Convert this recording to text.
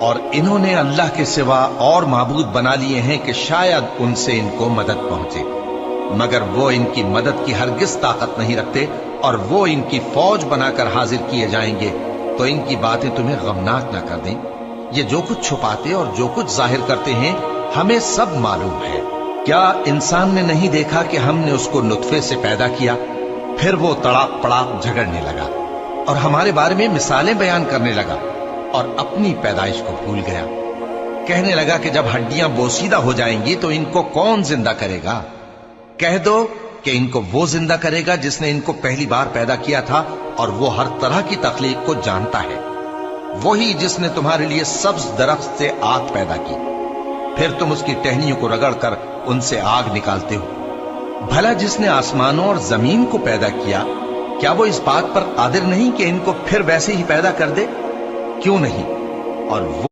اور انہوں نے اللہ کے سوا اور معبود بنا لیے ہیں کہ شاید ان سے ان کو مدد پہنچے، مگر وہ ان کی مدد کی ہرگز طاقت نہیں رکھتے، اور وہ ان کی فوج بنا کر حاضر کیے جائیں گے تو ان کی باتیں تمہیں غمناک نہ کر دیں۔ یہ جو کچھ چھپاتے اور جو کچھ ظاہر کرتے ہیں ہمیں سب معلوم ہے۔ کیا انسان نے نہیں دیکھا کہ ہم نے اس کو نطفے سے پیدا کیا، پھر وہ تڑاک پڑاک جھگڑنے لگا اور ہمارے بارے میں مثالیں بیان کرنے لگا اور اپنی پیدائش کو بھول گیا۔ کہنے لگا کہ جب ہڈیاں بوسیدہ ہو جائیں گی تو ان کو کون زندہ کرے گا؟ کہہ دو کہ ان کو وہ زندہ کرے گا جس نے ان کو پہلی بار پیدا کیا تھا، اور وہ ہر طرح کی تخلیق کو جانتا ہے۔ وہی جس نے تمہارے لیے سبز درخت سے آگ پیدا کی، پھر تم اس کی ٹہنیوں کو رگڑ کر ان سے آگ نکالتے ہو۔ بھلا جس نے آسمانوں اور زمین کو پیدا کیا، کیا وہ اس بات پر قادر نہیں کہ ان کو پھر ویسے ہی پیدا کر دے؟ کیوں نہیں؟ اور وہ